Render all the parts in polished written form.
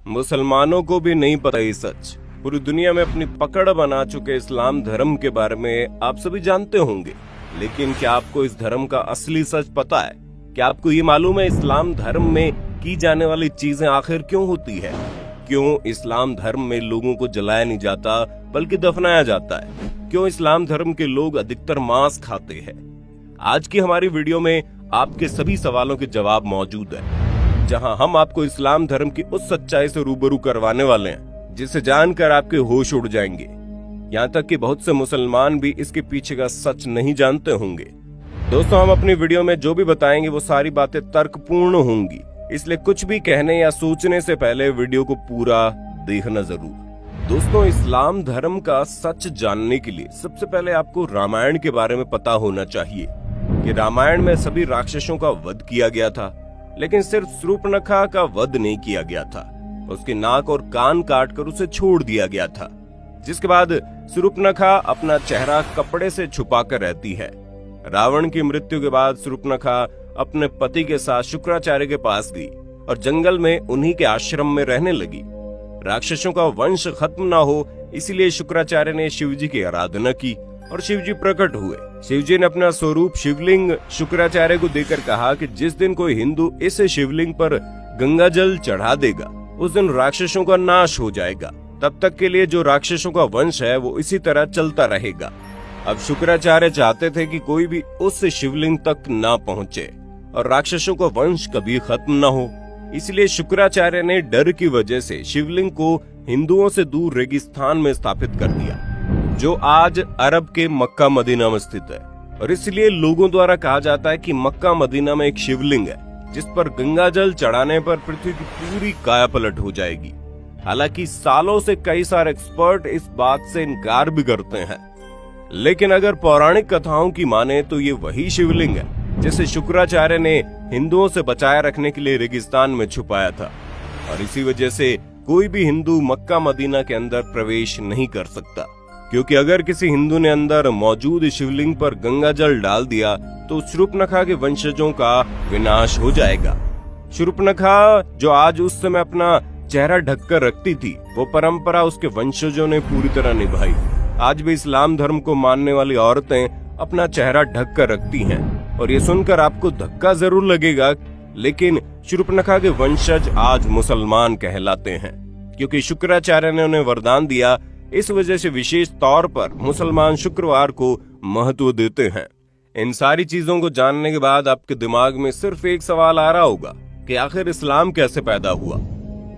मुसलमानों को भी नहीं पता ये सच। पूरी दुनिया में अपनी पकड़ बना चुके इस्लाम धर्म के बारे में आप सभी जानते होंगे, लेकिन क्या आपको इस धर्म का असली सच पता है? क्या आपको ये मालूम है इस्लाम धर्म में की जाने वाली चीजें आखिर क्यों होती है? क्यों इस्लाम धर्म में लोगों को जलाया नहीं जाता बल्कि दफनाया जाता है? क्यों इस्लाम धर्म के लोग अधिकतर मांस खाते हैं? आज की हमारी वीडियो में आपके सभी सवालों के जवाब मौजूद है, जहां हम आपको इस्लाम धर्म की उस सच्चाई से रूबरू करवाने वाले हैं जिसे जानकर आपके होश उड़ जाएंगे। यहाँ तक कि बहुत से मुसलमान भी इसके पीछे का सच नहीं जानते होंगे। दोस्तों, हम अपनी वीडियो में जो भी बताएंगे वो सारी बातें तर्कपूर्ण होंगी, इसलिए कुछ भी कहने या सोचने से पहले वीडियो को पूरा देखना जरूर। दोस्तों, इस्लाम धर्म का सच जानने के लिए सबसे पहले आपको रामायण के बारे में पता होना चाहिए कि रामायण में सभी राक्षसों का वध किया गया था, लेकिन सिर्फ शूर्पणखा का वध नहीं किया गया था। उसकी नाक और कान काटकर उसे छोड़ दिया गया था, जिसके बाद शूर्पणखा अपना चेहरा कपड़े से छुपाकर रहती है। रावण की मृत्यु के बाद शूर्पणखा अपने पति के साथ शुक्राचार्य के पास गई और जंगल में उन्हीं के आश्रम में रहने लगी। राक्षसों का वंश खत्म ना हो, इसीलिए शुक्राचार्य ने शिवजी की आराधना की और शिवजी प्रकट हुए। शिवजी ने अपना स्वरूप शिवलिंग शुक्राचार्य को देकर कहा कि जिस दिन कोई हिंदू इस शिवलिंग पर गंगा जल चढ़ा देगा, उस दिन राक्षसों का नाश हो जाएगा। तब तक के लिए जो राक्षसों का वंश है वो इसी तरह चलता रहेगा। अब शुक्राचार्य चाहते थे कि कोई भी उस शिवलिंग तक ना पहुंचे और राक्षसों का वंश कभी खत्म ना हो। इसलिए शुक्राचार्य ने डर की वजह से शिवलिंग को हिंदुओं से दूर रेगिस्तान में स्थापित कर दिया, जो आज अरब के मक्का मदीना में स्थित है। और इसलिए लोगों द्वारा कहा जाता है कि मक्का मदीना में एक शिवलिंग है जिस पर गंगा जल चढ़ाने पर पृथ्वी की पूरी कायापलट हो जाएगी। हालांकि सालों से कई सारे एक्सपर्ट इस बात से इनकार भी करते हैं, लेकिन अगर पौराणिक कथाओं की माने तो ये वही शिवलिंग है जिसे शुक्राचार्य ने हिंदुओं से बचाए रखने के लिए रेगिस्तान में छुपाया था। और इसी वजह से कोई भी हिंदू मक्का मदीना के अंदर प्रवेश नहीं कर सकता, क्योंकि अगर किसी हिंदू ने अंदर मौजूद शिवलिंग पर गंगा जल डाल दिया तो शूर्पणखा के वंशजों का विनाश हो जाएगा। शूर्पणखा जो आज उस समय अपना चेहरा ढककर रखती थी, वो परंपरा उसके वंशजों ने पूरी तरह निभाई। आज भी इस्लाम धर्म को मानने वाली औरतें अपना चेहरा ढक कर रखती हैं, और ये सुनकर आपको धक्का जरूर लगेगा, लेकिन शूर्पणखा के वंशज आज मुसलमान कहलाते हैं, क्योंकि शुक्राचार्य ने उन्हें वरदान दिया। इस वजह से विशेष तौर पर मुसलमान शुक्रवार को महत्व देते हैं। इन सारी चीजों को जानने के बाद आपके दिमाग में सिर्फ एक सवाल आ रहा होगा कि आखिर इस्लाम कैसे पैदा हुआ।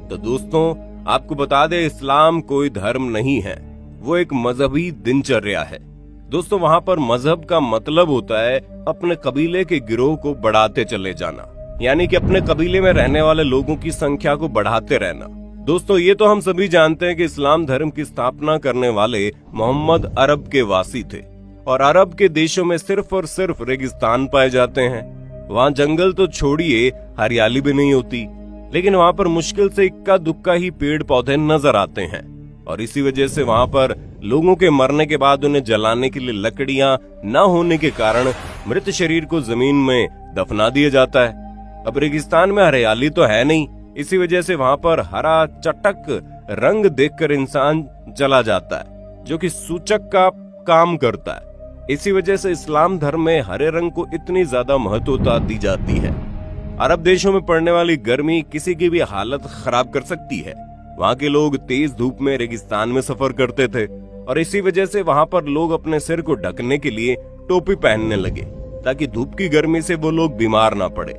तो दोस्तों, आपको बता दें, इस्लाम कोई धर्म नहीं है, वो एक मजहबी दिनचर्या है। दोस्तों, वहाँ पर मजहब का मतलब होता है अपने कबीले के गिरोह को बढ़ाते चले जाना, यानी कि अपने कबीले में रहने वाले लोगों की संख्या को बढ़ाते रहना। दोस्तों, ये तो हम सभी जानते हैं कि इस्लाम धर्म की स्थापना करने वाले मोहम्मद अरब के वासी थे, और अरब के देशों में सिर्फ और सिर्फ रेगिस्तान पाए जाते हैं। वहाँ जंगल तो छोड़िए, हरियाली भी नहीं होती, लेकिन वहाँ पर मुश्किल से इक्का दुक्का ही पेड़ पौधे नजर आते हैं। और इसी वजह से वहाँ पर लोगों के मरने के बाद उन्हें जलाने के लिए लकड़ियां न होने के कारण मृत शरीर को जमीन में दफना दिया जाता है। अब रेगिस्तान में हरियाली तो है नहीं, इसी वजह से वहाँ पर हरा चटक रंग देखकर इंसान जला जाता है, जो कि सूचक का काम करता है। इसी वजह से इस्लाम धर्म में हरे रंग को इतनी ज्यादा महत्वता दी जाती है। अरब देशों में पड़ने वाली गर्मी किसी की भी हालत खराब कर सकती है। वहाँ के लोग तेज धूप में रेगिस्तान में सफर करते थे, और इसी वजह से वहाँ पर लोग अपने सिर को ढकने के लिए टोपी पहनने लगे, ताकि धूप की गर्मी से वो लोग बीमार ना पड़े।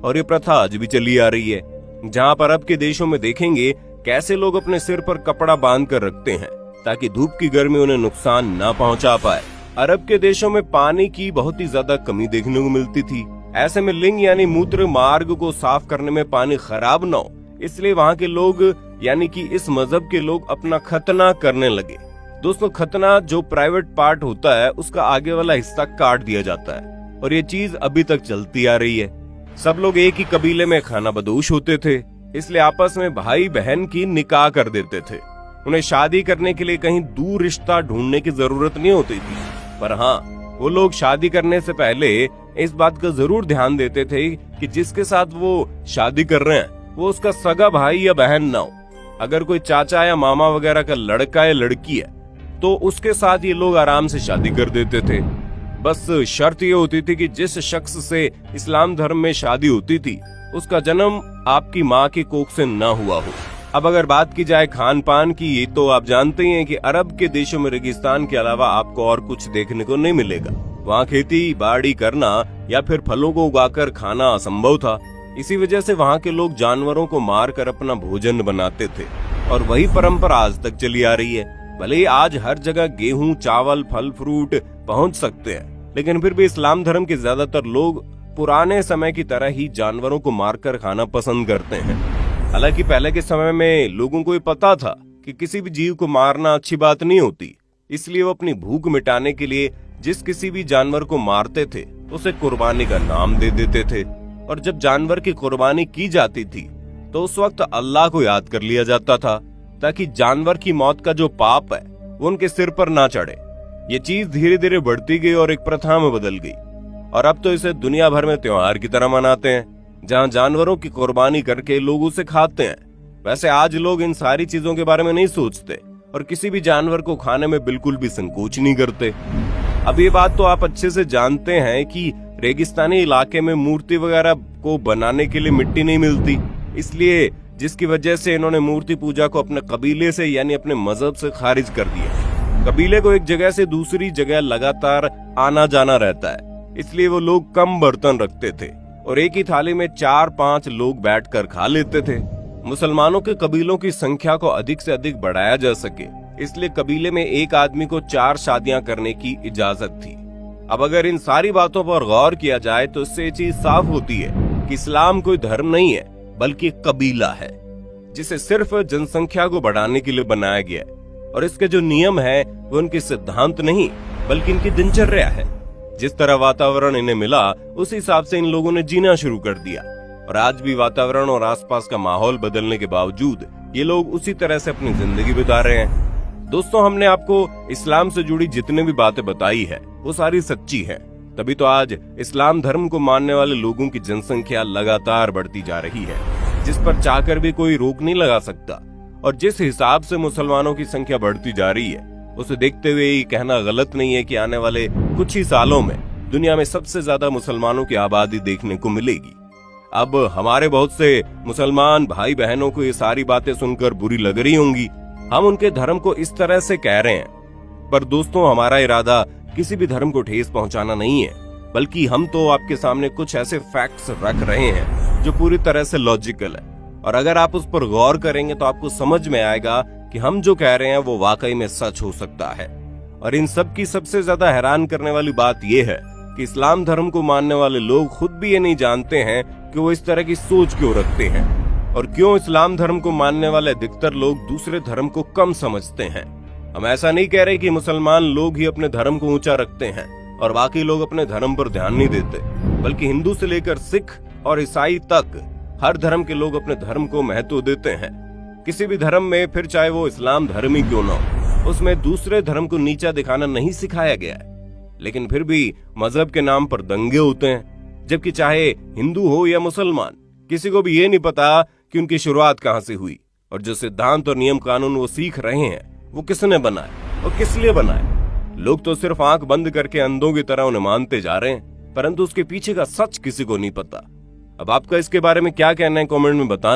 और ये प्रथा आज भी चली आ रही है। जहाँ पर अरब के देशों में देखेंगे कैसे लोग अपने सिर पर कपड़ा बांध कर रखते हैं, ताकि धूप की गर्मी उन्हें नुकसान ना पहुँचा पाए। अरब के देशों में पानी की बहुत ही ज्यादा कमी देखने को मिलती थी। ऐसे में लिंग यानी मूत्र मार्ग को साफ करने में पानी खराब न हो, इसलिए वहाँ के लोग यानी कि इस मजहब के लोग अपना खतना करने लगे। दोस्तों, खतना जो प्राइवेट पार्ट होता है उसका आगे वाला हिस्सा काट दिया जाता है, और ये चीज अभी तक चलती आ रही है। सब लोग एक ही कबीले में खाना बदोश होते थे, इसलिए आपस में भाई बहन की निकाह कर देते थे। उन्हें शादी करने के लिए कहीं दूर रिश्ता ढूंढने की जरूरत नहीं होती थी, पर हाँ, वो लोग शादी करने से पहले इस बात का जरूर ध्यान देते थे कि जिसके साथ वो शादी कर रहे हैं वो उसका सगा भाई या बहन ना हो, अगर कोई चाचा या मामा वगैरह का लड़का या लड़की है तो उसके साथ ये लोग आराम से शादी कर देते थे। बस शर्त ये होती थी कि जिस शख्स से इस्लाम धर्म में शादी होती थी उसका जन्म आपकी माँ की कोख से न हुआ हो। अब अगर बात की जाए खान पान की, तो आप जानते ही हैं कि अरब के देशों में रेगिस्तान के अलावा आपको और कुछ देखने को नहीं मिलेगा। वहाँ खेती बाड़ी करना या फिर फलों को उगाकर खाना असंभव था। इसी वजह से वहाँ के लोग जानवरों को मारकर अपना भोजन बनाते थे और वही परंपरा आज तक चली आ रही है। भले ही आज हर जगह गेहूं, चावल, फल फ्रूट पहुंच सकते हैं, लेकिन फिर भी इस्लाम धर्म के ज्यादातर लोग पुराने समय की तरह ही जानवरों को मारकर खाना पसंद करते हैं। हालांकि पहले के समय में लोगों को ये पता था कि किसी भी जीव को मारना अच्छी बात नहीं होती, इसलिए वो अपनी भूख मिटाने के लिए जिस किसी भी जानवर को मारते थे उसे कुर्बानी का नाम दे देते थे। और जब जानवर की कुर्बानी की जाती थी तो उस वक्त अल्लाह को याद कर लिया जाता था, ताकि जानवर की मौत का जो पाप है वो उनके सिर पर ना चढ़े। ये चीज धीरे धीरे बढ़ती गई और एक प्रथा में बदल गई और अब तो इसे दुनिया भर में त्योहार की तरह मनाते हैं, जहां जानवरों की कुर्बानी करके लोग उसे खाते हैं। वैसे आज लोग इन सारी चीजों के बारे में नहीं सोचते और किसी भी जानवर को खाने में बिल्कुल भी संकोच नहीं करते। अब ये बात तो आप अच्छे से जानते हैं कि रेगिस्तानी इलाके में मूर्ति वगैरह को बनाने के लिए मिट्टी नहीं मिलती, इसलिए जिसकी वजह से इन्होंने मूर्ति पूजा को अपने कबीले से यानी अपने मजहब से खारिज कर दिया। कबीले को एक जगह से दूसरी जगह लगातार आना जाना रहता है, इसलिए वो लोग कम बर्तन रखते थे और एक ही थाली में 4-5 लोग बैठकर खा लेते थे। मुसलमानों के कबीलों की संख्या को अधिक से अधिक बढ़ाया जा सके, इसलिए कबीले में एक आदमी को 4 शादियां करने की इजाजत थी। अब अगर इन सारी बातों पर गौर किया जाए तो इससे ये चीज साफ होती है कि इस्लाम कोई धर्म नहीं है बल्कि कबीला है, जिसे सिर्फ जनसंख्या को बढ़ाने के लिए बनाया गया है। और इसके जो नियम है वो उनके सिद्धांत नहीं बल्कि इनकी दिनचर्या है। जिस तरह वातावरण इन्हें मिला उस हिसाब से इन लोगों ने जीना शुरू कर दिया और आज भी वातावरण और आसपास का माहौल बदलने के बावजूद ये लोग उसी तरह से अपनी जिंदगी बिता रहे हैं। दोस्तों, हमने आपको इस्लाम से जुड़ी जितनी भी बातें बताई है वो सारी सच्ची है, तभी तो आज इस्लाम धर्म को मानने वाले लोगों की जनसंख्या लगातार बढ़ती जा रही है, जिस पर चाहकर भी कोई रोक नहीं लगा सकता। और जिस हिसाब से मुसलमानों की संख्या बढ़ती जा रही है उसे देखते हुए ये कहना गलत नहीं है कि आने वाले कुछ ही सालों में दुनिया में सबसे ज्यादा मुसलमानों की आबादी देखने को मिलेगी। अब हमारे बहुत से मुसलमान भाई बहनों को ये सारी बातें सुनकर बुरी लग रही होंगी, हम उनके धर्म को इस तरह से कह रहे हैं, पर दोस्तों हमारा इरादा किसी भी धर्म को ठेस पहुंचाना नहीं है, बल्कि हम तो आपके सामने कुछ ऐसे फैक्ट्स रख रहे हैं जो पूरी तरह से लॉजिकल है। और अगर आप उस पर गौर करेंगे तो आपको समझ में आएगा कि हम जो कह रहे हैं वो वाकई में सच हो सकता है। और इन सब की सबसे ज्यादा हैरान करने वाली बात यह है कि इस्लाम धर्म को मानने वाले लोग खुद भी ये नहीं जानते हैं कि वो इस तरह की सोच क्यों रखते हैं और क्यों इस्लाम धर्म को मानने वाले अधिकतर लोग दूसरे धर्म को कम समझते हैं। हम ऐसा नहीं कह रहे कि मुसलमान लोग ही अपने धर्म को ऊंचा रखते हैं और बाकी लोग अपने धर्म पर ध्यान नहीं देते, बल्कि हिंदू से लेकर सिख और ईसाई तक हर धर्म के लोग अपने धर्म को महत्व देते हैं। किसी भी धर्म में, फिर चाहे वो इस्लाम धर्म ही क्यों ना हो, उसमें दूसरे धर्म को नीचा दिखाना नहीं सिखाया गया है। लेकिन फिर भी मजहब के नाम पर दंगे होते हैं, जबकि चाहे हिंदू हो या मुसलमान, किसी को भी ये नहीं पता कि उनकी शुरुआत कहाँ से हुई और जो सिद्धांत और नियम कानून वो सीख रहे हैं वो किसने बनाए और किस लिए बनाए। लोग तो सिर्फ आंख बंद करके अंधों की तरह उन्हें मानते जा रहे हैं, परंतु उसके पीछे का सच किसी को नहीं पता। अब आपका इसके बारे में क्या कहना है कमेंट में बताना।